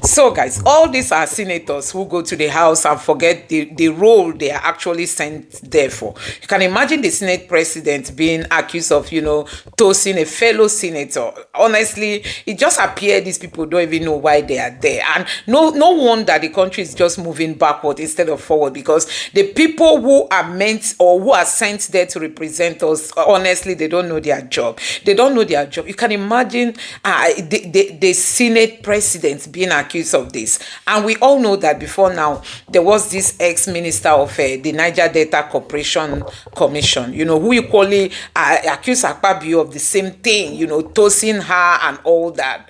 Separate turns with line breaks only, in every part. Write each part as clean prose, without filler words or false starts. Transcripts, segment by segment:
So, guys, all these are senators who go to the House and forget the role they are actually sent there for. You can imagine the Senate president being accused of, toasting a fellow senator. Honestly, it just appears these people don't even know why they are there. And no wonder the country is just moving backward instead of forward, because the people who are meant or who are sent there to represent us, honestly, they don't know their job. They don't know their job. You can imagine the Senate president being accused of this. And we all know that before now, there was this ex-minister of the Niger Delta Corporation Commission, who equally accused Akpabio of the same thing, toasting her and all that.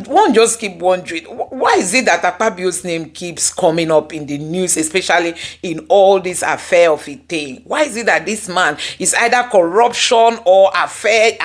One just keep wondering, why is it that Akpabio's name keeps coming up in the news, especially in all this affair of a thing? Why is it that this man is either corruption or affair,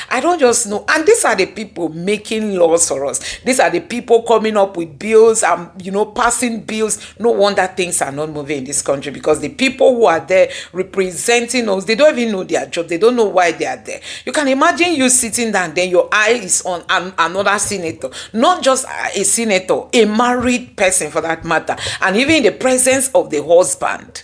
I don't just know. And these are the people making laws for us. These are the people coming up with bills and, passing bills. No wonder things are not moving in this country, because the people who are there representing us, they don't even know their job. They don't know why they are there. You can imagine you sitting down, then your eye is on another senator, not just a senator, a married person for that matter, and even in the presence of the husband,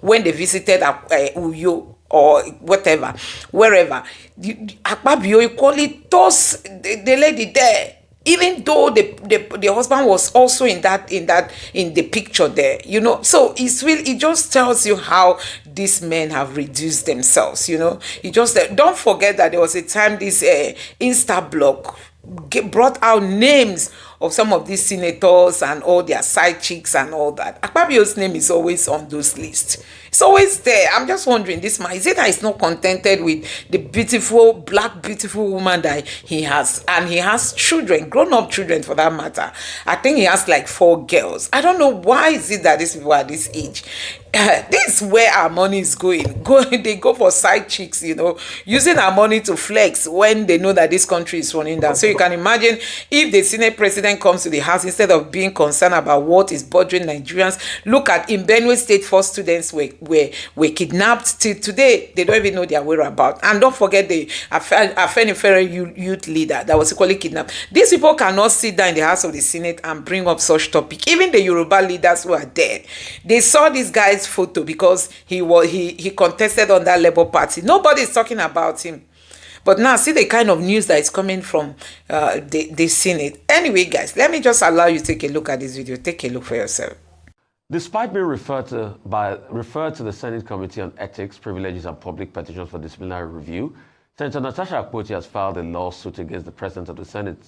when they visited Uyo or whatever, wherever, Akpabio equally toss the lady there, even though the husband was also in the picture there, So it just tells you how these men have reduced themselves, You just don't forget that there was a time this Insta blog brought out names of some of these senators and all their side chicks and all that. Akpabio's name is always on those lists. It's always there. I'm just wondering, this man, is it that he's not contented with the beautiful woman that he has? And he has children, grown-up children for that matter. I think he has like 4 girls. I don't know why is it that these people at this age, this is where our money is going. They go for side chicks, using our money to flex when they know that this country is running down. So you can imagine if the Senate president comes to the House, instead of being concerned about what is bothering Nigerians. Look at in Benue State, 4 students were kidnapped. Till today, they don't even know their whereabouts. And don't forget the Afenifere youth leader that was equally kidnapped. These people cannot sit down in the House of the Senate and bring up such topic. Even the Yoruba leaders who are there, they saw this guy's photo because he contested on that Labour Party. Nobody is talking about him. But now see the kind of news that is coming from the Senate. Anyway, guys, let me just allow you to take a look at this video. Take a look for yourself.
Despite being referred to the Senate Committee on Ethics, Privileges and Public Petitions for Disciplinary Review, Senator Natasha Accuses has filed a lawsuit against the President of the Senate,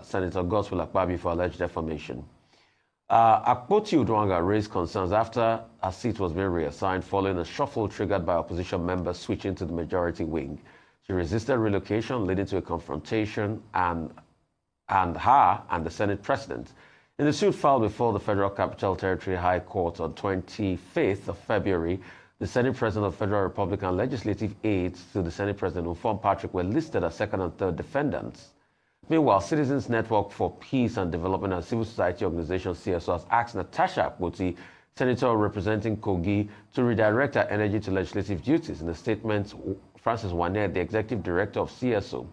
Senator Godswill Akpabio, for alleged defamation. Akpoti Udwanga raised concerns after a seat was being reassigned following a shuffle triggered by opposition members switching to the majority wing. She resisted relocation, leading to a confrontation and her and the Senate President. In the suit filed before the Federal Capital Territory High Court on 25th of February, the Senate President of Federal Republican Legislative aides to the Senate President, Ufon Patrick, were listed as second and third defendants. Meanwhile, Citizens Network for Peace and Development and Civil Society Organization CSO has asked Natasha Accuses, Senator representing Kogi, to redirect her energy to legislative duties. In a statement, Francis Wanner, the executive director of CSO,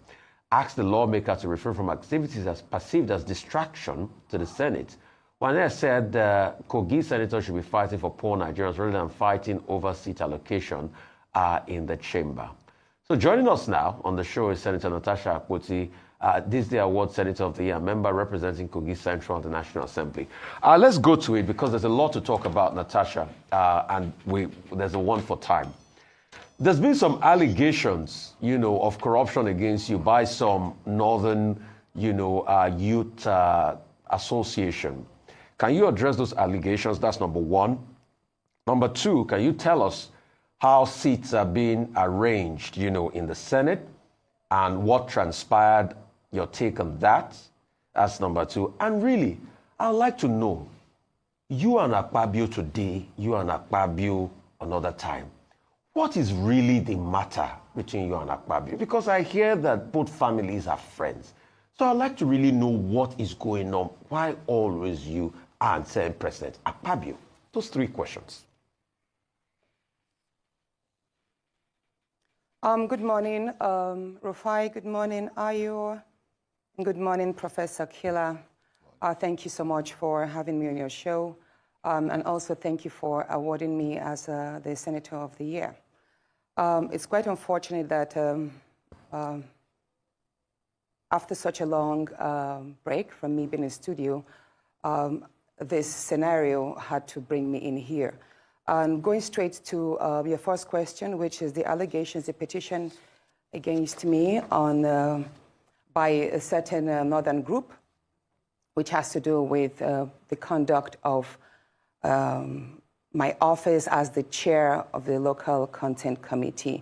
asked the lawmaker to refrain from activities as perceived as distraction to the Senate. Wanner said the Kogi senator should be fighting for poor Nigerians rather than fighting over seat allocation in the chamber. So joining us now on the show is Senator Natasha Accuses, this day award Senator of the Year, member representing Kogi Central at the National Assembly. Let's go to it because there's a lot to talk about, Natasha, and there's a one for time. There's been some allegations, of corruption against you by some Northern, youth association. Can you address those allegations? That's number one. Number two, can you tell us how seats are being arranged, in the Senate and what transpired, your take on that? That's number two. And really, I'd like to know, you and Akpabio today, you and Akpabio another time, what is really the matter between you and Akpabio? Because I hear that both families are friends. So I'd like to really know what is going on. Why always you and Senate President Akpabio? Those 3 questions.
Good morning, Rufai. Good morning, Ayo. Good morning, Professor Killer. Thank you so much for having me on your show. And also thank you for awarding me as the Senator of the Year. It's quite unfortunate that after such a long break from me being in studio, this scenario had to bring me in here. Going straight to your first question, which is the allegations, the petition against me on by a certain northern group, which has to do with the conduct of my office as the chair of the local content committee.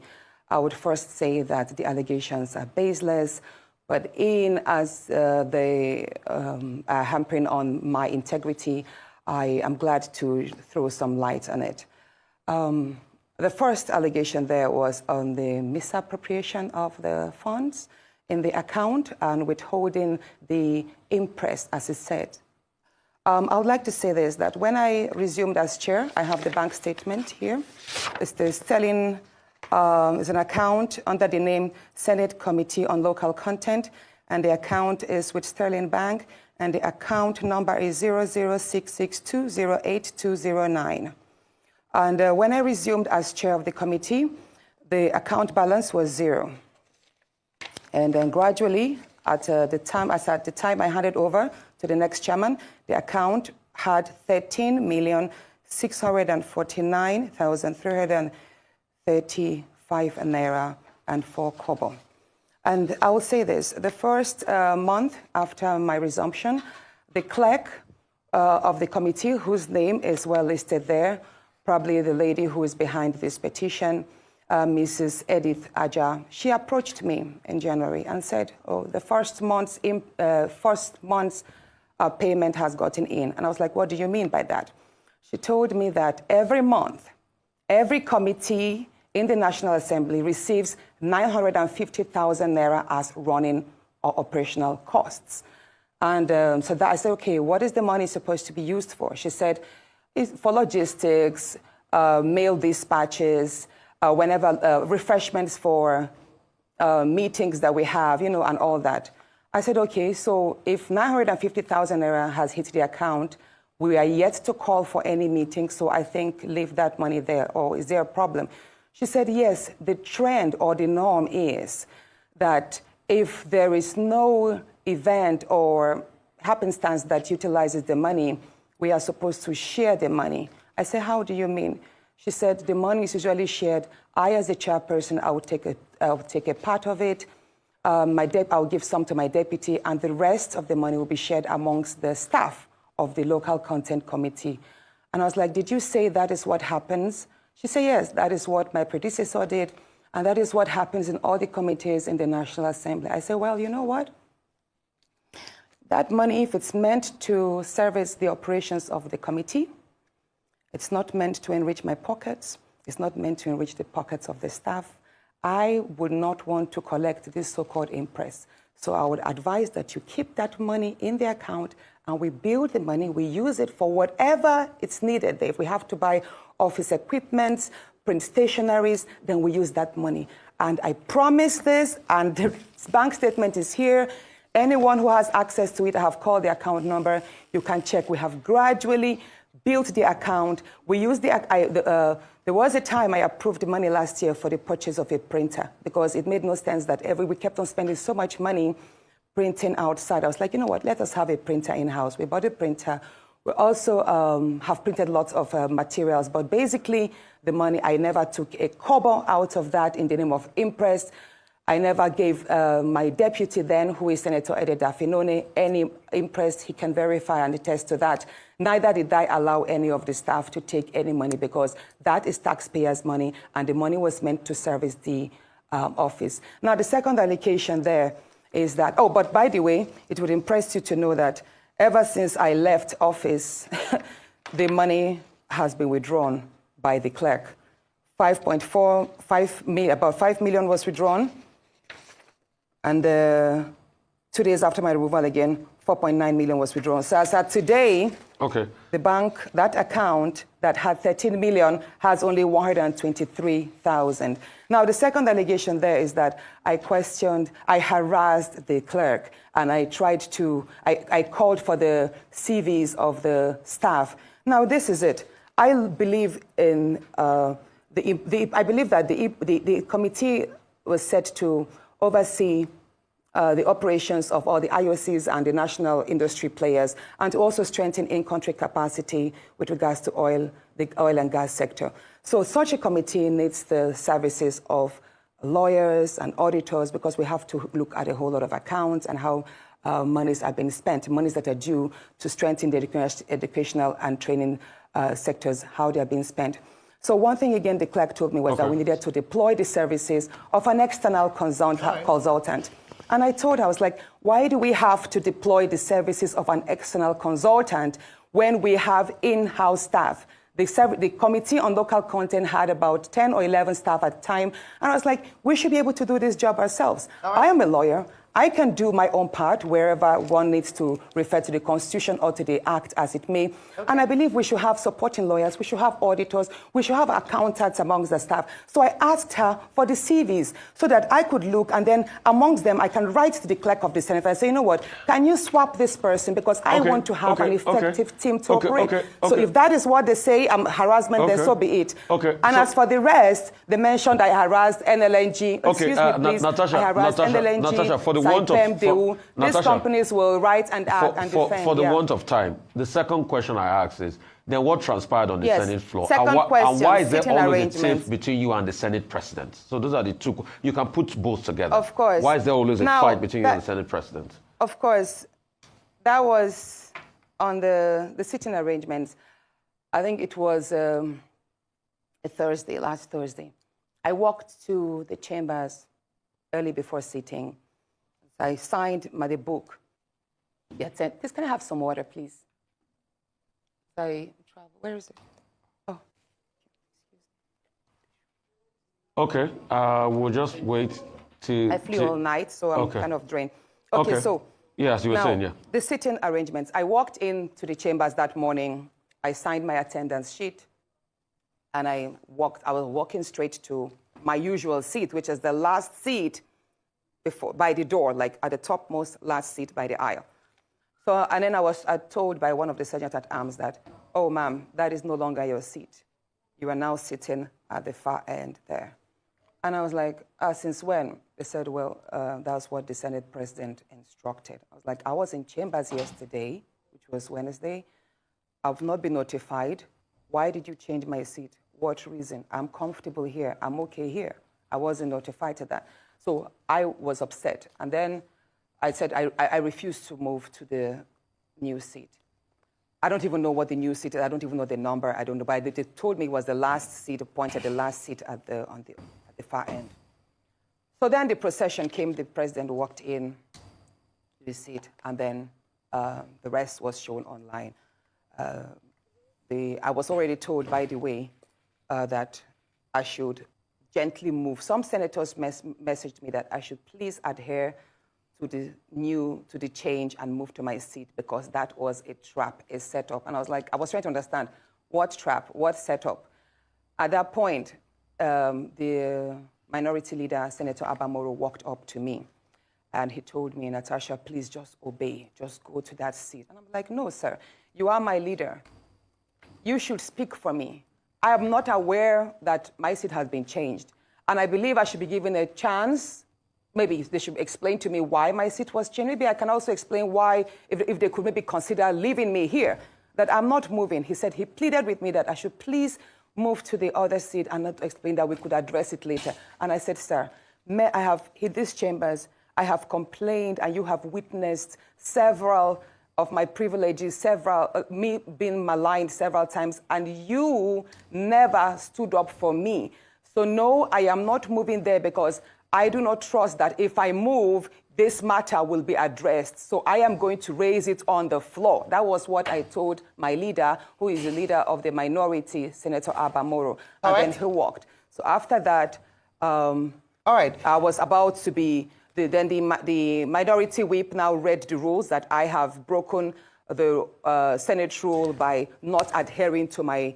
I would first say that the allegations are baseless, but in as they are hampering on my integrity, I am glad to throw some light on it. The first allegation there was on the misappropriation of the funds in the account and withholding the interest, as it said. I would like to say this, that when I resumed as chair, I have the bank statement here. It's the Sterling, it's an account under the name Senate Committee on Local Content, and the account is with Sterling Bank, and the account number is 00662082209. And when I resumed as chair of the committee, the account balance was 0. And then gradually, at the time I handed over to the next chairman, the account had 13,649,335 naira and 4 kobo. And I will say this, the first month after my resumption, the clerk of the committee, whose name is well listed there, probably the lady who is behind this petition, Mrs. Edith Aja, she approached me in January and said, oh, the first month's payment has gotten in. And I was like, what do you mean by that? She told me that every month, every committee in the National Assembly receives 950,000 naira as running or operational costs. And so that I said, okay, what is the money supposed to be used for? She said, it's for logistics, mail dispatches, whenever refreshments for meetings that we have, and all that. I said, okay, so if 950,000 naira has hit the account, we are yet to call for any meeting, so I think leave that money there, or is there a problem? She said, yes, the trend or the norm is that if there is no event or happenstance that utilizes the money, we are supposed to share the money. I said, how do you mean? She said, the money is usually shared. I, as a chairperson, I will take a part of it. I'll give some to my deputy, and the rest of the money will be shared amongst the staff of the local content committee. And I was like, did you say that is what happens? She said, yes, that is what my predecessor did, and that is what happens in all the committees in the National Assembly. I said, well, you know what? That money, if it's meant to service the operations of the committee, it's not meant to enrich my pockets. It's not meant to enrich the pockets of the staff. I would not want to collect this so-called impress. So I would advise that you keep that money in the account and we build the money, we use it for whatever it's needed. If we have to buy office equipment, print stationaries, then we use that money. And I promise this, and the bank statement is here. Anyone who has access to it, I have called the account number. You can check. We have gradually built the account. We used there was a time I approved the money last year for the purchase of a printer because it made no sense that we kept on spending so much money printing outside. I was like, you know what, let us have a printer in-house. We bought a printer. We also have printed lots of materials, but basically the money, I never took a kobo out of that in the name of impress. I never gave my deputy then, who is Senator Ede Dafinone, any impress. He can verify and attest to that. Neither did I allow any of the staff to take any money because that is taxpayers' money and the money was meant to service the office. Now, the second allegation there is that, oh, but by the way, it would impress you to know that ever since I left office, the money has been withdrawn by the clerk. About 5 million was withdrawn. And 2 days after my removal again, 4.9 million was withdrawn. So as at today,
Okay.
the bank, that account that had 13 million has only 123,000. Now, the second allegation there is that I harassed the clerk, and I called for the CVs of the staff. Now, this is it. I believe in, I believe that the committee was set to oversee the operations of all the IOCs and the national industry players, and to also strengthen in-country capacity with regards to the oil and gas sector. So such a committee needs the services of lawyers and auditors, because we have to look at a whole lot of accounts and how monies are being spent, monies that are due to strengthen the educational and training sectors, how they are being spent. So one thing, again, the clerk told me was that we needed to deploy the services of an external consultant. And I told her, I was like, why do we have to deploy the services of an external consultant when we have in-house staff? The Committee on Local Content had about 10 or 11 staff at the time. And I was like, we should be able to do this job ourselves. I am a lawyer. I can do my own part wherever one needs to refer to the Constitution or to the Act as it may. And I believe we should have supporting lawyers, we should have auditors, we should have accountants amongst the staff. So I asked her for the CVs so that I could look, and then amongst them I can write to the clerk of the Senate and say, you know what, can you swap this person, because I want to have an effective team to operate. So if that is what they say, harassment, then so be it. And as for the rest, they mentioned I harassed NLNG. Excuse me, please.
Natasha,
I harassed NLNG.
Natasha, for the want of
these companies will write and act and defend.
For the want of time, the second question I ask is, then what transpired on the Senate floor?
Second question,
and why is there always a tiff between you and the Senate President? So those are the two. You can put both together.
Of course.
Why is there always a fight between you and the Senate President?
Of course. That was on the sitting arrangements. I think it was a Thursday, last Thursday. I walked to the chambers early before sitting. I signed the book. Please, can I have some water, please? Where is it? Oh.
Okay, we'll just wait
I flew all night, so I'm kind of drained. Okay, so
yes, you were saying, yeah.
The sitting arrangements. I walked into the chambers that morning. I signed my attendance sheet, and I was walking straight to my usual seat, which is the last seat by the door, like at the topmost last seat by the aisle. So, and then I was told by one of the sergeants at arms that, oh, ma'am, that is no longer your seat. You are now sitting at the far end there. And I was like, since when? They said, well, that's what the Senate President instructed. I was like, I was in chambers yesterday, which was Wednesday. I've not been notified. Why did you change my seat? What reason? I'm comfortable here. I'm okay here. I wasn't notified to that. So I was upset. And then I said I refused to move to the new seat. I don't even know what the new seat is. I don't even know the number. I don't know. But they told me it was the last seat, appointed the last seat at the far end. So then the procession came. The president walked in to the seat, and then the rest was shown online. I was already told, by the way, that I should gently move. Some senators messaged me that I should please adhere to the change and move to my seat, because that was a trap, a setup. And I was like, I was trying to understand what trap, what setup. At that point, the minority leader, Senator Abamoro, walked up to me, and he told me, Natasha, please just obey, just go to that seat. And I'm like, no, sir, you are my leader. You should speak for me. I am not aware that my seat has been changed. And I believe I should be given a chance. Maybe they should explain to me why my seat was changed. Maybe I can also explain why, if they could maybe consider leaving me here, that I'm not moving. He said, he pleaded with me that I should please move to the other seat and not explain that we could address it later. And I said, sir, I have hit these chambers. I have complained, and you have witnessed several of my privileges, me being maligned several times, and you never stood up for me. So no, I am not moving there, because I do not trust that if I move, this matter will be addressed. So I am going to raise it on the floor. That was what I told my leader, who is the leader of the minority, Senator Abamoro. And then he walked. So after that, I was about to be Then the minority whip now read the rules that I have broken the Senate rule by not adhering to my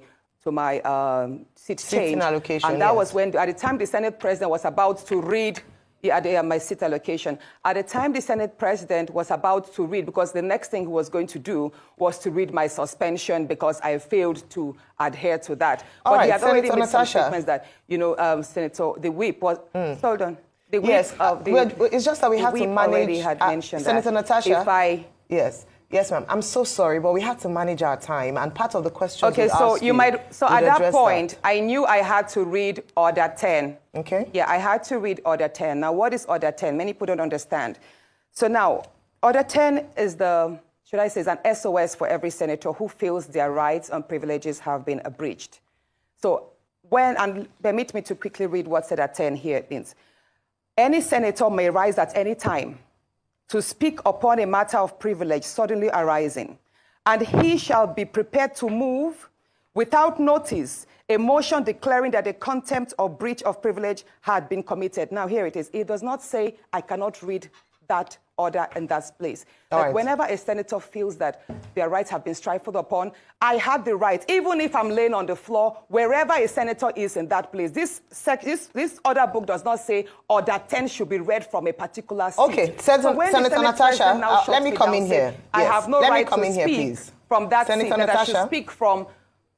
seat change.
Allocation,
and that was when, at the time the Senate president was about to read my seat allocation. At the time the Senate president was about to read, because the next thing he was going to do was to read my suspension because I failed to adhere to that.
But
he had already
Senator
made some
Natasha.
statements that, Senator, the whip was, hold on. The whip
Yes, it's just that we have to manage.
Already had mentioned
Senator
that
Natasha. Yes, ma'am. I'm so sorry, but we had to manage our time, and part of the question.
Okay, so you might. So at that point, I knew I had to read Order 10.
Okay.
Yeah, I had to read Order 10. Now, what is Order 10? Many people don't understand. So now, Order 10 is is an SOS for every senator who feels their rights and privileges have been breached. So and permit me to quickly read what Order 10 here means. Any senator may rise at any time to speak upon a matter of privilege suddenly arising, and he shall be prepared to move without notice a motion declaring that a contempt or breach of privilege had been committed. Now, here it is. It does not say I cannot read that order in that place. But whenever a senator feels that their rights have been trifled upon, I have the right, even if I'm laying on the floor, wherever a senator is in that place. This order book does not say Order 10 should be read from a particular seat.
Okay, Senator Natasha, let me come in here.
I have no right to speak
please.
From that
Senator
seat,
Natasha.
that I should speak from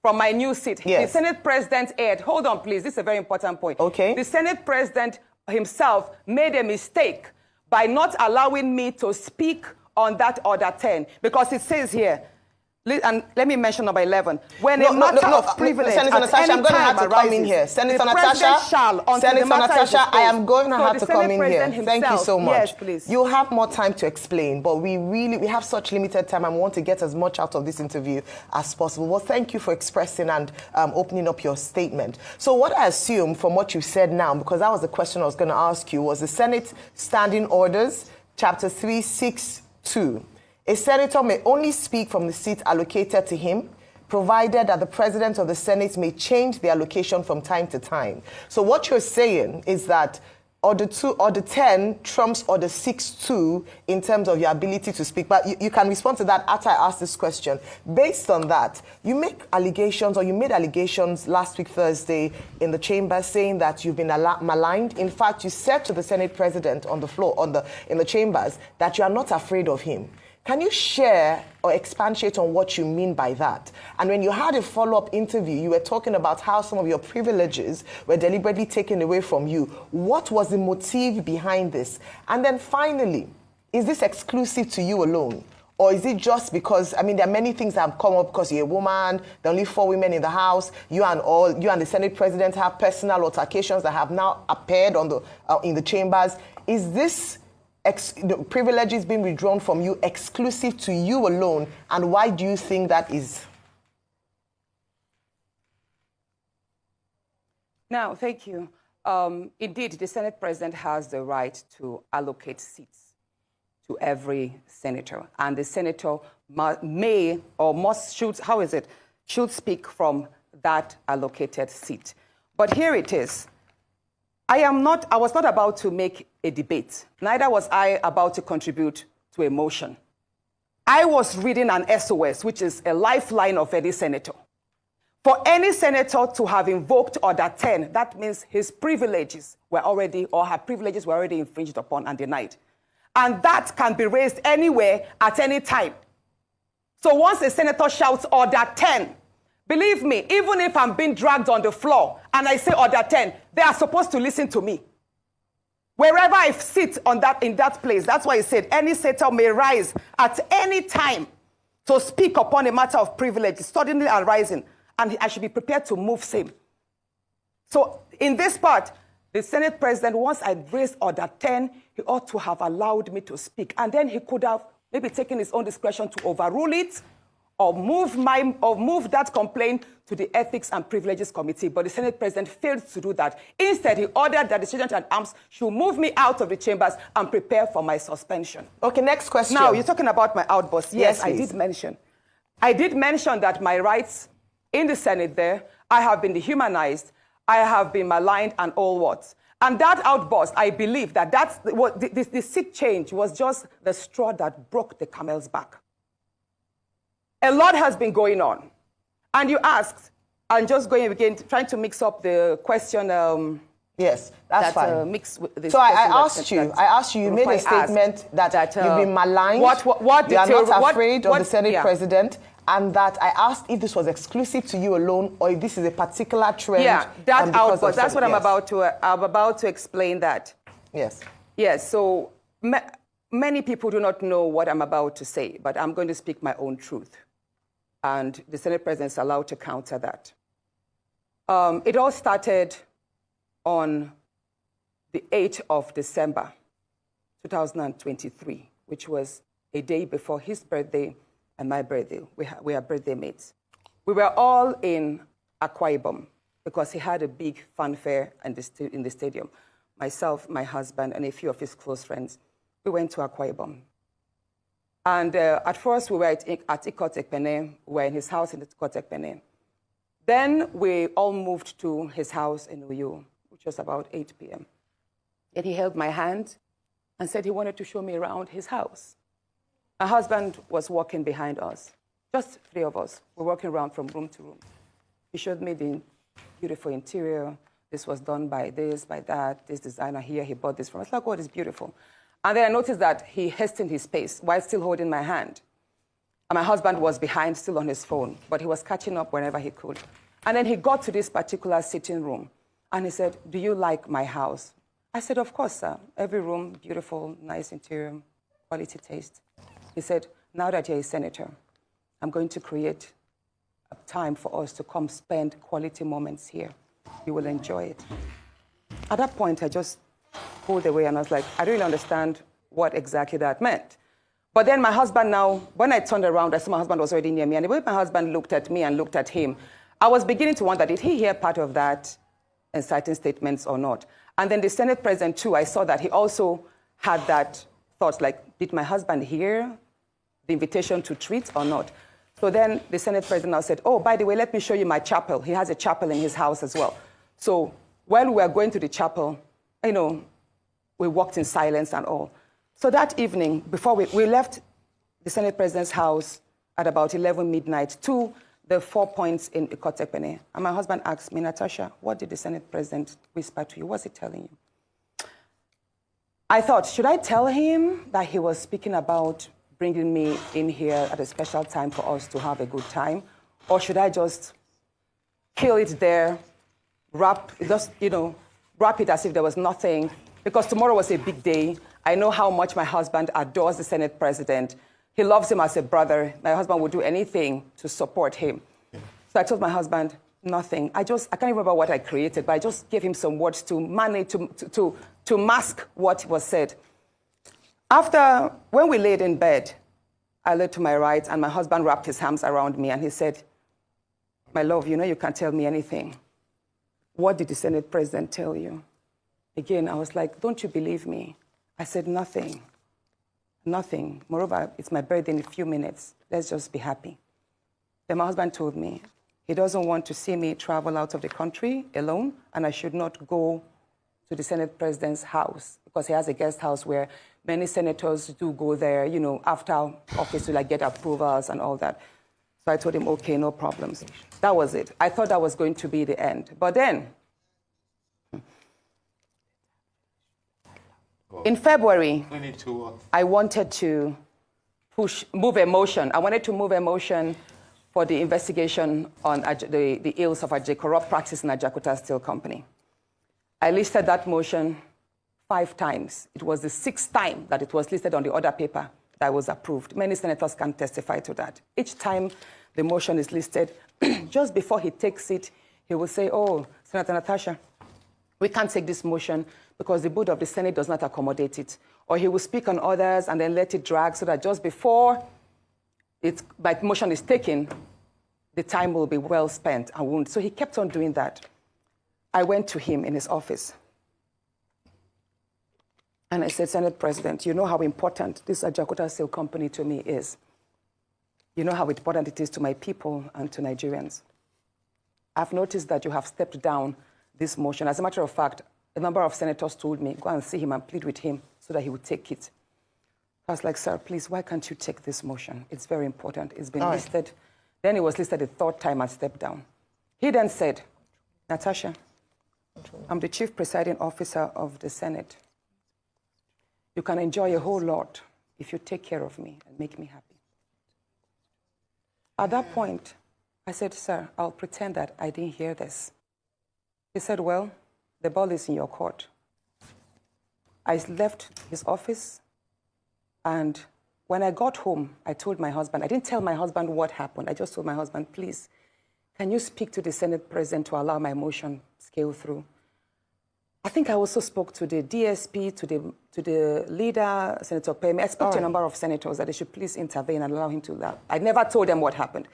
my new seat.
Yes.
The Senate President aired. Hold on, please. This is a very important point.
Okay.
The Senate President himself made a mistake by not allowing me to speak on that Order 10, because it says here, and let me mention number 11. When a matter of privilege,
Senator Natasha, I'm going to have to come in here. Senator Natasha, I am going to have to come in here. Thank you so much.
Yes, please.
You'll have more time to explain, but we have such limited time and we want to get as much out of this interview as possible. Well, thank you for expressing and opening up your statement. So what I assume from what you said now, because that was the question I was going to ask you, was the Senate Standing Orders, Chapter 362. A senator may only speak from the seat allocated to him, provided that the president of the Senate may change the allocation from time to time. So what you're saying is that Order 10 trumps Order 6.2 in terms of your ability to speak. But you can respond to that after I ask this question. Based on that, you made allegations last week, Thursday, in the chamber saying that you've been maligned. In fact, you said to the Senate president on the floor, in the chambers, that you are not afraid of him. Can you share or expatiate on what you mean by that? And when you had a follow-up interview, you were talking about how some of your privileges were deliberately taken away from you. What was the motive behind this? And then finally, is this exclusive to you alone? Or is it just because, there are many things that have come up because you're a woman, there are only 4 women in the House, you and the Senate President have personal altercations that have now appeared in the chambers. Is this the privileges being withdrawn from you exclusive to you alone, and why do you think that is?
Now, thank you. Indeed, the Senate President has the right to allocate seats to every senator, and the senator should speak from that allocated seat. But here it is. I was not about to make a debate. Neither was I about to contribute to a motion. I was reading an SOS, which is a lifeline of any senator. For any senator to have invoked Order 10, that means his privileges were already, or her privileges were already infringed upon and denied. And that can be raised anywhere at any time. So once a senator shouts Order 10, believe me, even if I'm being dragged on the floor and I say Order 10, they are supposed to listen to me. Wherever I sit in that place, that's why he said any senator may rise at any time to speak upon a matter of privilege suddenly arising, and I should be prepared to move same. So in this part, the Senate President, once I raised Order 10, he ought to have allowed me to speak, and then he could have maybe taken his own discretion to overrule it, or move that complaint to the Ethics and Privileges Committee. But the Senate President failed to do that. Instead, he ordered that the Sergeant at Arms should move me out of the chambers and prepare for my suspension.
Okay, next question.
Now, you're talking about my outburst. Yes, I did mention. I did mention that my rights in the Senate there, I have been dehumanized, I have been maligned and all what. And that outburst, I believe that the seat change was just the straw that broke the camel's back. A lot has been going on. And you asked, and just going again, trying to mix up the question.
Yes, that's fine.
Mix with this
so I asked you, you made a statement that you've been maligned, you are not afraid of the Senate president, and that I asked if this was exclusive to you alone or if this is a particular trend.
Yeah, that outburst, that's what I'm about to explain that.
Yes.
Yes, so many people do not know what I'm about to say, but I'm going to speak my own truth. And the Senate president is allowed to counter that. It all started on the 8th of December, 2023, which was a day before his birthday and my birthday. We are birthday mates. We were all in Akpabio because he had a big fanfare in the stadium. Myself, my husband, and a few of his close friends, we went to Akpabio. And at first, we were at Ikot Ekpene. We were in his house in Ikot Ekpene. Then we all moved to his house in Uyo, which was about 8 p.m. And he held my hand and said he wanted to show me around his house. My husband was walking behind us, just 3 of us. We're walking around from room to room. He showed me the beautiful interior. This was done by this, by that, this designer here, he bought this from us. I was like, oh, it's beautiful. And then I noticed that he hastened his pace while still holding my hand. And my husband was behind, still on his phone, but he was catching up whenever he could. And then he got to this particular sitting room, and he said, do you like my house? I said, of course, sir. Every room, beautiful, nice interior, quality taste. He said, now that you're a senator, I'm going to create a time for us to come spend quality moments here. You will enjoy it. At that point, I just pulled away, and I was like, I don't really understand what exactly that meant. But then my husband now, when I turned around, I saw my husband was already near me, and the way my husband looked at me and looked at him, I was beginning to wonder, did he hear part of that inciting statements or not? And then the Senate president, too, I saw that he also had that thought, like, did my husband hear the invitation to treat or not? So then the Senate president now said, oh, by the way, let me show you my chapel. He has a chapel in his house as well. So while we were going to the chapel, you know, we walked in silence and all. So that evening, before we left the Senate president's house at about 11 midnight to the 4 points in Ikot Ekpene. And my husband asked me, Natasha, what did the Senate president whisper to you? What's he telling you? I thought, should I tell him that he was speaking about bringing me in here at a special time for us to have a good time? Or should I just kill it there, wrap it as if there was nothing? Because tomorrow was a big day. I know how much my husband adores the Senate president. He loves him as a brother. My husband would do anything to support him. So I told my husband, nothing. I can't remember what I created, but I just gave him some words to manage, to mask what was said. After, when we laid in bed, I lay to my right, and my husband wrapped his arms around me, and he said, my love, you know you can't tell me anything. What did the Senate president tell you? Again, I was like, don't you believe me? I said, nothing. Nothing. Moreover, it's my birthday in a few minutes. Let's just be happy. Then my husband told me he doesn't want to see me travel out of the country alone, and I should not go to the Senate president's house because he has a guest house where many senators do go there, you know, after office to like get approvals and all that. So I told him, okay, no problems. That was it. I thought that was going to be the end. But then, in February, I wanted to move a motion. I wanted to move a motion for the investigation on the ills of corrupt practice in Ajakuta Steel Company. I listed that motion 5 times. It was the 6th time that it was listed on the order paper that was approved. Many senators can testify to that. Each time the motion is listed, just before he takes it, he will say, oh, Senator Natasha, we can't take this motion because the board of the Senate does not accommodate it. Or he will speak on others and then let it drag so that just before my motion is taken, the time will be well spent and won't. So he kept on doing that. I went to him in his office. And I said, Senate President, you know how important this Ajakuta Steel Company to me is. You know how important it is to my people and to Nigerians. I've noticed that you have stepped down this motion. As a matter of fact, the member of senators told me, go and see him and plead with him so that he would take it. I was like, sir, please, why can't you take this motion? It's very important. It's been listed. Then it was listed the third time I stepped down. He then said, Natasha, I'm the chief presiding officer of the Senate. You can enjoy a whole lot if you take care of me and make me happy. At that point, I said, sir, I'll pretend that I didn't hear this. He said, well, the ball is in your court. I left his office, and when I got home, I told my husband, I didn't tell my husband what happened. I just told my husband, please, can you speak to the Senate president to allow my motion scale through? I think I also spoke to the DSP, to the leader, Senator Payme. I spoke to a number of senators that they should please intervene and allow him to laugh. I never told them what happened.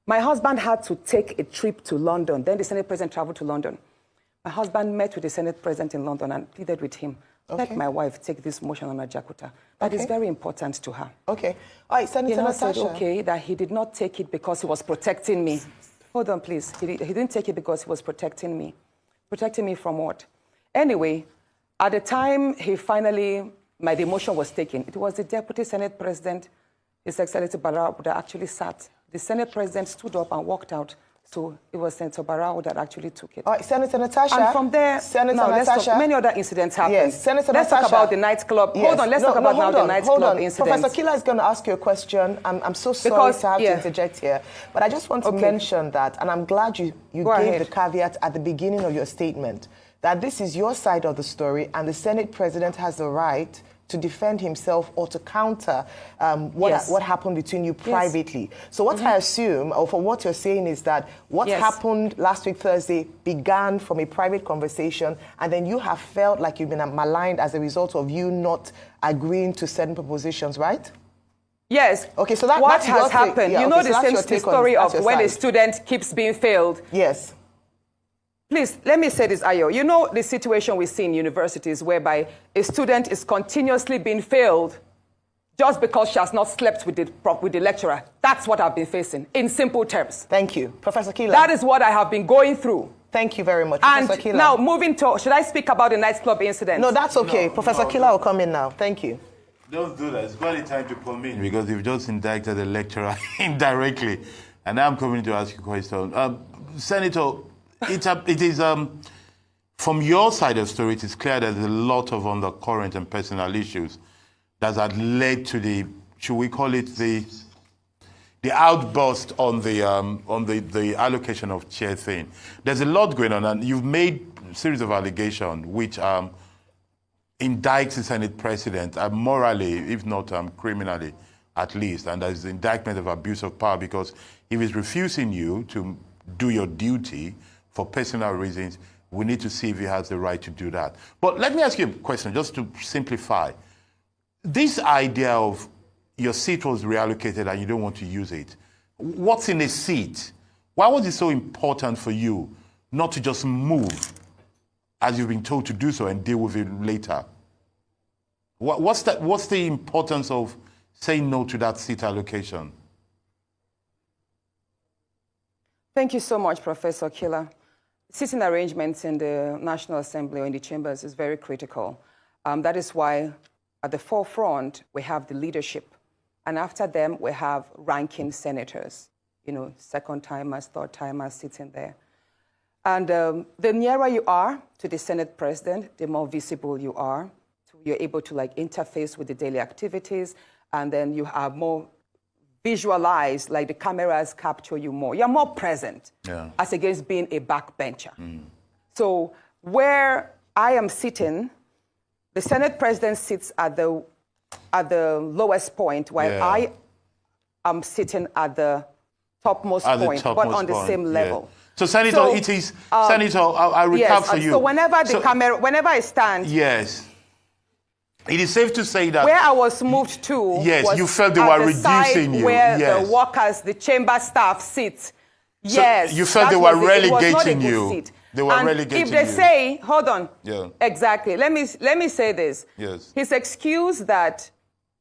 My husband had to take a trip to London. Then the Senate president traveled to London. My husband met with the Senate president in London and pleaded with him. Let my wife take this motion on Ajakuta. That is very important to her.
Okay. All right, Senator Natasha.
Said, okay, that he did not take it because he was protecting me. Hold on, please. He didn't take it because he was protecting me. Protecting me from what? Anyway, at the time the motion was taken, it was the Deputy Senate President, His Excellency Barrow, that actually sat. The Senate President stood up and walked out. So it was Senator Barrow that actually took it.
All right, Senator Natasha.
And from there, many other incidents happened.
Yes, Senator
Let's
Natasha.
talk about the nightclub.
Yes.
Hold on, let's talk about the nightclub incident.
Professor Kila is going to ask you a question. I'm so sorry to have to interject here. But I just want to mention that, and I'm glad you gave the caveat at the beginning of your statement, that this is your side of the story, and the Senate President has the right to defend himself or to counter what happened between you privately. So what I assume, or for what you're saying, is that what happened last week Thursday began from a private conversation, and then you have felt like you've been maligned as a result of you not agreeing to certain propositions, right?
Yes.
Okay, so
what has happened? You know the story of when a student keeps being failed.
Yes.
Please, let me say this, Ayo. You know the situation we see in universities whereby a student is continuously being failed just because she has not slept with the lecturer. That's what I've been facing, in simple terms.
Thank you. Professor Kila.
That is what I have been going through.
Thank you very much,
And
Professor Kila.
now, moving to, should I speak about the nightclub incident?
No, that's okay. Professor Kila will come in now. Thank you.
Don't do that. It's quite time to come in because you've just indicted the lecturer indirectly. And now I'm coming to ask you a question. Senator, it is from your side of the story, it is clear that there's a lot of undercurrent and personal issues that had led to the, should we call it the outburst on the allocation of chair thing. There's a lot going on, and you've made a series of allegations which indicts the Senate President morally, if not criminally, at least. And there's the indictment of abuse of power because he was refusing you to do your duty for personal reasons. We need to see if he has the right to do that. But let me ask you a question, just to simplify. This idea of your seat was reallocated and you don't want to use it. What's in a seat? Why was it so important for you not to just move as you've been told to do so and deal with it later? What's the importance of saying no to that seat allocation?
Thank you so much, Professor Kila. Sitting arrangements in the National Assembly or in the chambers is very critical. That is why at the forefront, we have the leadership. And after them, we have ranking senators, second-timers, third-timers sitting there. And the nearer you are to the Senate President, the more visible you are. You're able to interface with the daily activities, and then you have more visualized, the cameras capture you more. You're more present as against being a backbencher. So where I am sitting, the Senate President sits at the lowest point, while I am sitting at the topmost point, but on the same level.
So, Senator, it is, Senator, I'll recap for you.
So whenever I stand...
Yes. It is safe to say that...
Where I was moved to was
you felt they were reducing you.
Where the workers, the chamber staff sit.
So
yes.
You felt they were relegating you.
Seat.
They were relegating you.
If they say, hold on. Yeah. Exactly. Let me say this.
Yes.
His excuse that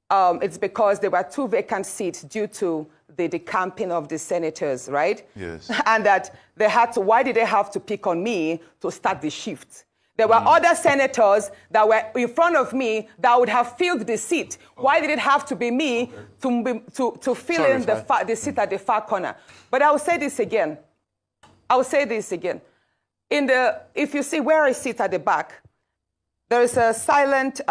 it's because there were 2 vacant seats due to the decamping of the senators, right?
Yes.
And that why did they have to pick on me to start the shift? There were other senators that were in front of me that would have filled the seat. Why did it have to be me to fill in the seat at the far corner? But I will say this again. If you see where I sit at the back, there is a silent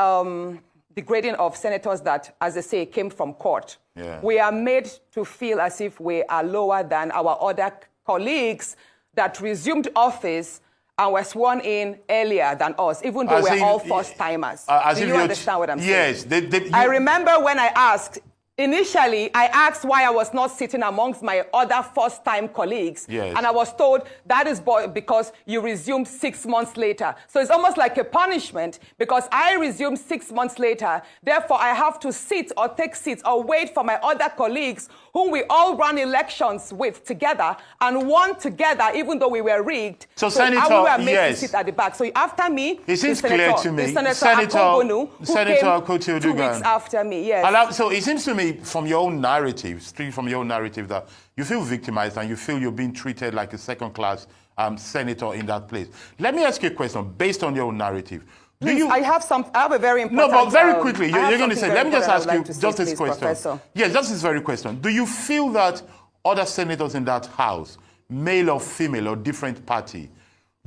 degrading of senators that, as they say, came from court.
Yeah.
We are made to feel as if we are lower than our other colleagues that resumed office and were sworn in earlier than us, even though we're all first-timers. Do you understand what I'm saying?
Yes.
I remember when I asked, initially, I asked why I was not sitting amongst my other first-time colleagues.
Yes.
And I was told that is because you resumed 6 months later. So it's almost like a punishment because I resumed 6 months later. Therefore, I have to sit or take seats or wait for my other colleagues whom we all ran elections with together and won together, even though we were rigged.
So Senator,
we were made
yes.
to sit at the back. So after me,
it seems clear to me.
Senator
Akpabio
2 weeks after me, yes.
So it seems to me from your own narrative, straight from your own narrative, that you feel victimized and you feel you're being treated like a second-class senator in that place. Let me ask you a question based on your own narrative.
Please, I have a very important...
No, but very quickly, you're going to say, let me just ask you
just
this question.
Professor.
Yes, just this very question. Do you feel that other senators in that house, male or female or different party,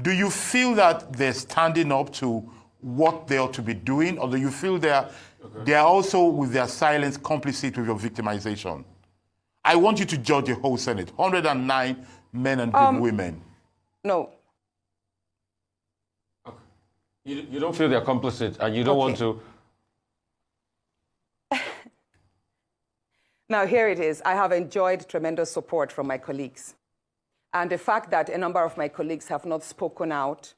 do you feel that they're standing up to what they ought to be doing, or do you feel they are also, with their silence, complicit with your victimization? I want you to judge the whole Senate, 109 men and women.
No.
You don't feel they're complicit, and you don't want to...
Now, here it is. I have enjoyed tremendous support from my colleagues. And the fact that a number of my colleagues have not spoken out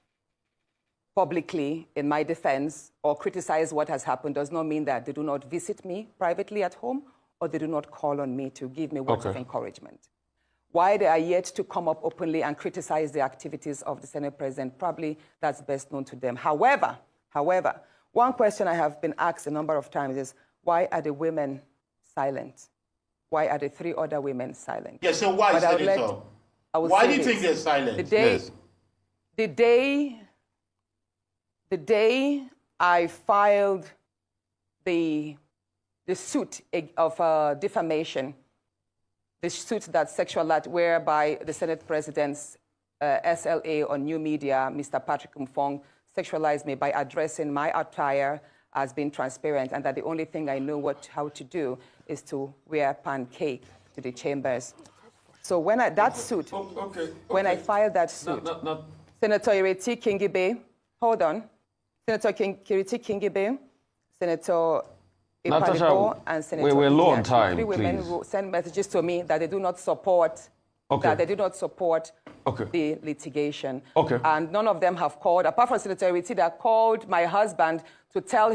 publicly in my defense or criticized what has happened does not mean that they do not visit me privately at home or they do not call on me to give me words of encouragement. Why they are yet to come up openly and criticize the activities of the Senate President, probably that's best known to them. However, one question I have been asked a number of times is, why are the women silent? Why are the 3 other women silent?
Yes, so why, Senator? Why do you think they're silent?
The day I filed the suit of defamation, the suit that sexual act whereby the Senate President's SLA on new media, Mr. Patrick Mfong, sexualized me by addressing my attire as being transparent and that the only thing I know how to do is to wear pancake to the chambers. So when I filed that suit, Senator Ireti Kingibe, hold on, Senator Ireti Kingibe, Senator
Natasha,
and Senator
we're low on time,
3 women who sent messages to me that they do not support the litigation. And none of them have called, apart from Senator Ireti, that called my husband to tell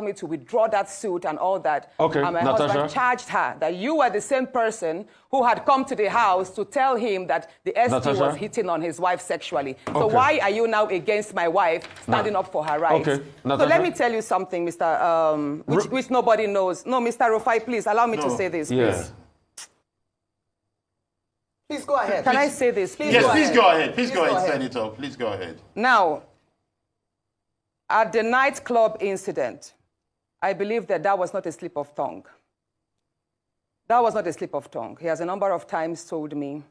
me to withdraw that suit and all that. And my husband charged her that you were the same person who had come to the house to tell him that the ST was hitting on his wife sexually. So why are you now against my wife standing up for her rights? So let me tell you something, Mr. Which nobody knows. No, Mr. Rufai, please allow me to say this, please.
Please go ahead.
Can I say this? Please
please go ahead. Please go ahead, Senator. Please go ahead.
Now, at the nightclub incident, I believe that was not a slip of tongue. That was not a slip of tongue. He has a number of times told me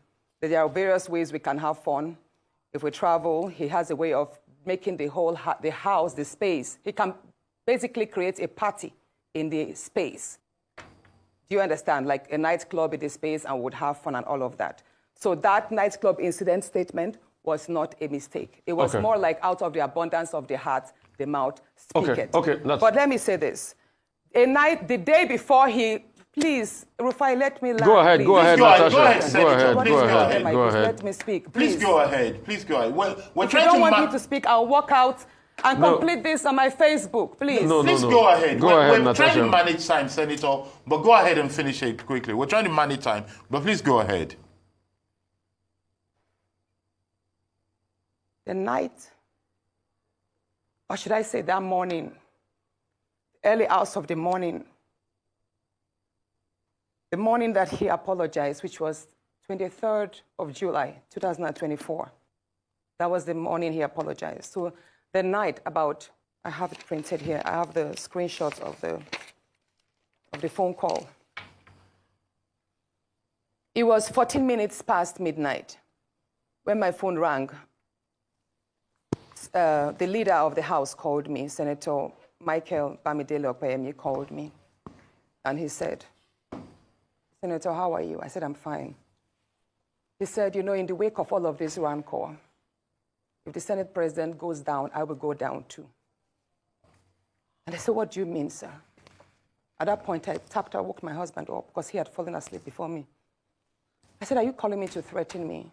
that there are various ways we can have fun. If we travel, he has a way of making the house, the space. He can basically create a party in the space. Do you understand? Like a nightclub in the space and would have fun and all of that. So that nightclub incident statement was not a mistake. It was more like out of the abundance of the heart, the mouth speaketh. But let me say this. The day before please, Rufai, let me laugh.
Go ahead, Natasha.
Go ahead.
Let me speak.
Please go ahead. Please go ahead.
If you don't want me to speak, I'll walk out and complete this on my Facebook, please.
Please go ahead.
We're
Natasha. Trying to manage time, Senator, but go ahead and finish it quickly. We're trying to manage time, but please go ahead.
The night, or should I say that morning, early hours of the morning that he apologized, which was 23rd of July, 2024. That was the morning he apologized. So the night about, I have it printed here, I have the screenshots of the phone call. It was 14 minutes past midnight when my phone rang. The leader of the House called me, Senator Michael Bamidele Akpabio called me, and he said, Senator, how are you? I said, I'm fine. He said, you know, in the wake of all of this rancor, if the Senate President goes down, I will go down too. And I said, what do you mean, sir? At that point, I woke my husband up because he had fallen asleep before me. I said, are you calling me to threaten me?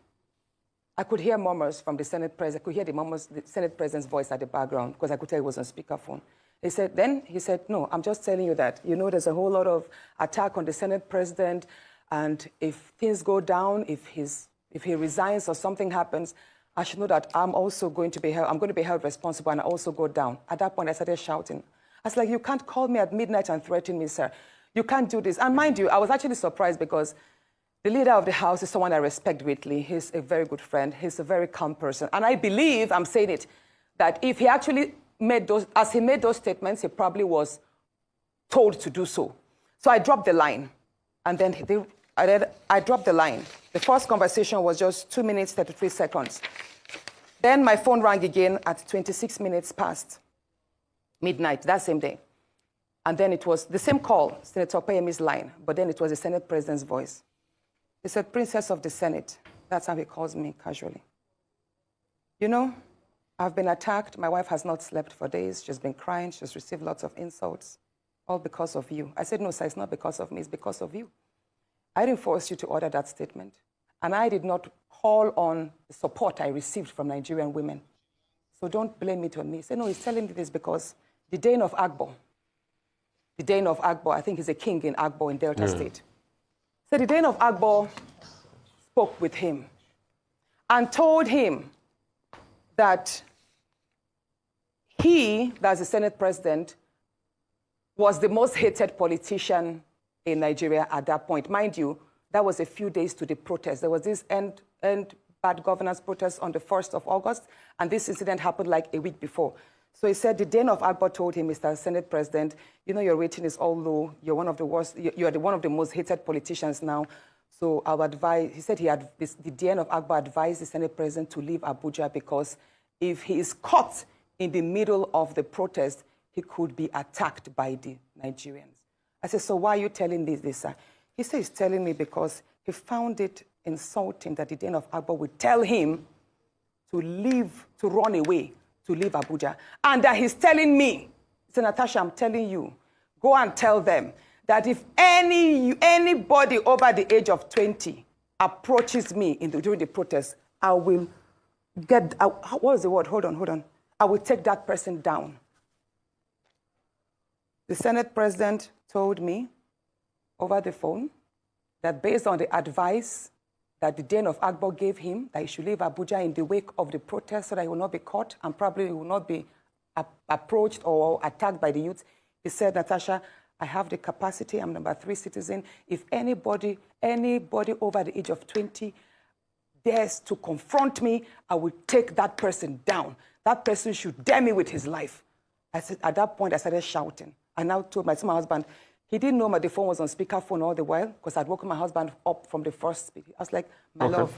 I could hear murmurs from the Senate President. I could hear the Senate President's voice at the background because I could tell he was on speakerphone. He said, no, I'm just telling you that, you know, there's a whole lot of attack on the Senate President, and if things go down, if he resigns or something happens, I should know that I'm going to be held responsible, and I also go down. At that point, I started shouting. I was like, you can't call me at midnight and threaten me, sir. You can't do this. And mind you, I was actually surprised because the leader of the House is someone I respect greatly. He's a very good friend. He's a very calm person. And I believe, I'm saying it, that if he actually made those statements, he probably was told to do so. So I dropped the line. And then I dropped the line. The first conversation was just 2 minutes, 33 seconds. Then my phone rang again at 26 minutes past midnight that same day. And then it was the same call, Senator Akpabio's line, but then it was the Senate President's voice. He said, Princess of the Senate. That's how he calls me casually. You know, I've been attacked. My wife has not slept for days. She's been crying. She's received lots of insults, all because of you. I said, no, sir, it's not because of me. It's because of you. I didn't force you to order that statement. And I did not call on the support I received from Nigerian women. So don't blame it on me. He said, no, he's telling me this because the Dane of Akbar, I think he's a king in Akbar in Delta State. So the Dane of Akbar spoke with him and told him that he, that's the Senate President, was the most hated politician in Nigeria at that point. Mind you, that was a few days to the protest. There was this end bad governance protest on the 1st of August, and this incident happened like a week before. So he said the Dane of Akbar told him, Mr. Senate President, you know, your rating is all low. You're one of the worst. You're one of the most hated politicians now. So I would advise, he said the Dane of Akbar advised the Senate President to leave Abuja because if he is caught in the middle of the protest, he could be attacked by the Nigerians. I said, so why are you telling me this, sir? He said he's telling me because he found it insulting that the Dane of Akbar would tell him to leave, to run away, to leave Abuja. And that he's telling me, so Natasha, I'm telling you, go and tell them that if anybody over the age of 20 approaches me during the protest, I will what was the word? Hold on. I will take that person down. The Senate President told me over the phone that based on the advice that the Dane of Akbar gave him, that he should leave Abuja in the wake of the protest so that he will not be caught and probably will not be approached or attacked by the youth. He said, Natasha, I have the capacity, I'm number 3 citizen. If anybody over the age of 20 dares to confront me, I will take that person down. That person should dare me with his life. I said, at that point, I started shouting. I now told my husband, he didn't know the phone was on speakerphone all the while because I'd woken my husband up from the first speech. I was like, my love,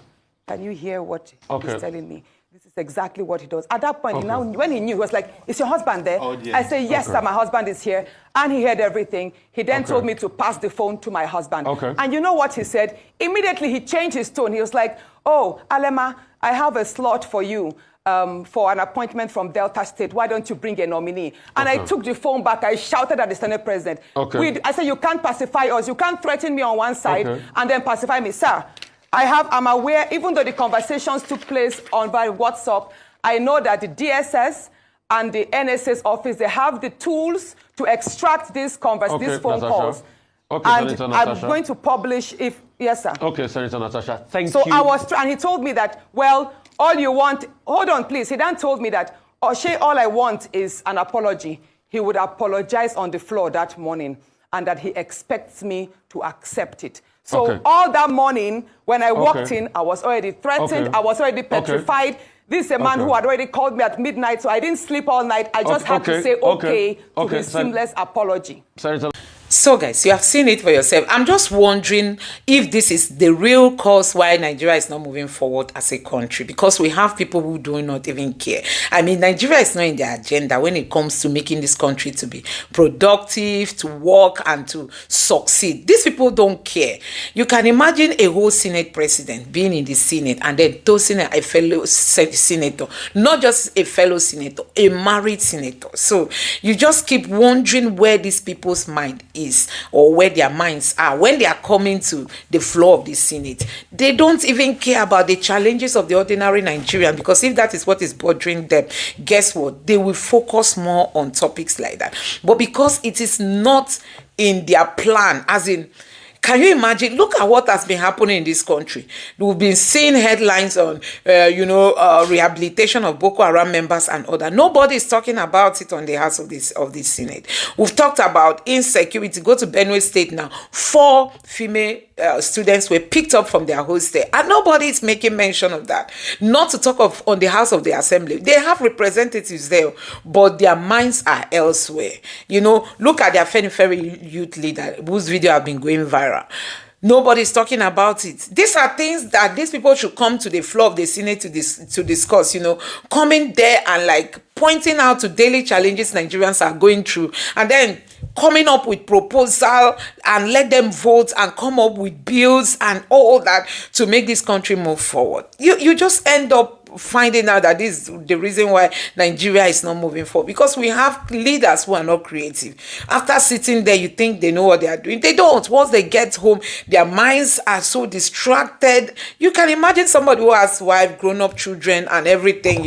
can you hear what he's telling me? This is exactly what he does. At that point, when he knew, he was like, is your husband there? Oh, yeah. I said, yes, sir, my husband is here. And he heard everything. He then told me to pass the phone to my husband. And you know what he said? Immediately, he changed his tone. He was like, oh, Alema, I have a slot for you. For an appointment from Delta State, why don't you bring a nominee? And I took the phone back. I shouted at the Senate President. I said, you can't pacify us. You can't threaten me on one side and then pacify me. Sir, I'm aware, even though the conversations took place on WhatsApp, I know that the DSS and the NSA's office, they have the tools to extract these phone calls. And Senator I'm going to publish yes, sir. Okay, Senator Natasha, thank you. So and he told me that, well, all you want, hold on, please. He then told me that, all I want is an apology. He would apologize on the floor that morning and that he expects me to accept it. So all that morning, when I walked in, I was already threatened. I was already petrified. This is a man who had already called me at midnight, so I didn't sleep all night. I just had to say to his seamless apology.
Senator.
So guys, you have seen it for yourself. I'm just wondering if this is the real cause why Nigeria is not moving forward as a country, because we have people who do not even care. I mean, Nigeria is not in their agenda when it comes to making this country to be productive, to work and to succeed. These people don't care. You can imagine a whole Senate president being in the Senate and then toasting a fellow senator, not just a fellow senator, a married senator. So you just keep wondering where these people's mind is, or where their minds are when they are coming to the floor of the Senate. They don't even care about the challenges of the ordinary Nigerian, because if that is what is bothering them, guess what? They will focus more on topics like that. But because it is not in their plan, as in, can you imagine? Look at what has been happening in this country. We've been seeing headlines on, rehabilitation of Boko Haram members and other. Nobody is talking about it on the house of this Senate. We've talked about insecurity. Go to Benue State now. 4 female students were picked up from their hostel, and nobody is making mention of that. Not to talk of on the house of the assembly. They have representatives there, but their minds are elsewhere. Look at their Fenifere youth leader, whose video have been going viral. Nobody's talking about it. These are things that these people should come to the floor of the Senate to discuss, coming there and pointing out to daily challenges Nigerians are going through, and then coming up with proposal and let them vote and come up with bills and all that to make this country move forward. You just end up finding out that this is the reason why Nigeria is not moving forward, because we have leaders who are not creative. After sitting there, you think they know what they are doing. They don't. Once they get home, their minds are so distracted. You can imagine somebody who has wife, grown-up children and everything,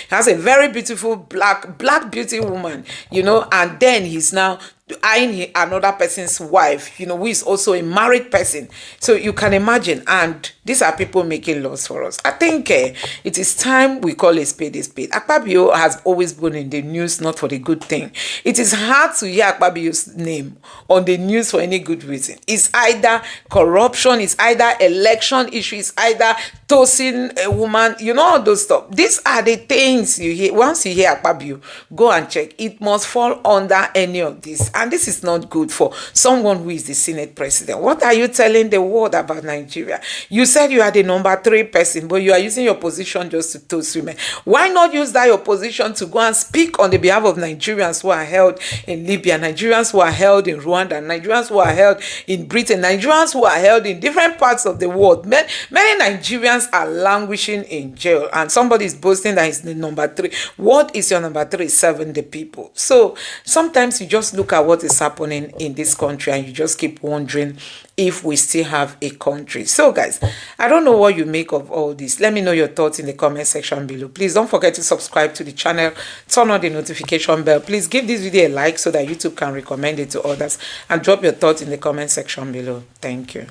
has a very beautiful black beauty woman, and then he's now eyeing another person's wife, who is also a married person. So you can imagine, and these are people making laws for us. I think it is time we call a spade a spade. Akpabio has always been in the news, not for the good thing. It is hard to hear Akpabio's name on the news for any good reason. It's either corruption, it's either election issue, it's either tossing a woman, all those stuff. These are the things you hear. Once you hear Akpabio, go and check. It must fall under any of this. And this is not good for someone who is the Senate president. What are you telling the world about Nigeria? You said you are the number 3 person, but you are using your position just to toast women. Why not use that your position to go and speak on the behalf of Nigerians who are held in Libya, Nigerians who are held in Rwanda, Nigerians who are held in Britain, Nigerians who are held in different parts of the world? Many Nigerians are languishing in jail, and somebody is boasting that he's the number 3. What is your number 3? 7 the people. So sometimes you just look at what is happening in this country and you just keep wondering if we still have a country. So guys, I don't know what you make of all this. Let me know your thoughts in the comment section below. Please don't forget to subscribe to the channel, turn on the notification bell. Please give this video a like so that YouTube can recommend it to others, and drop your thoughts in the comment section below. Thank you.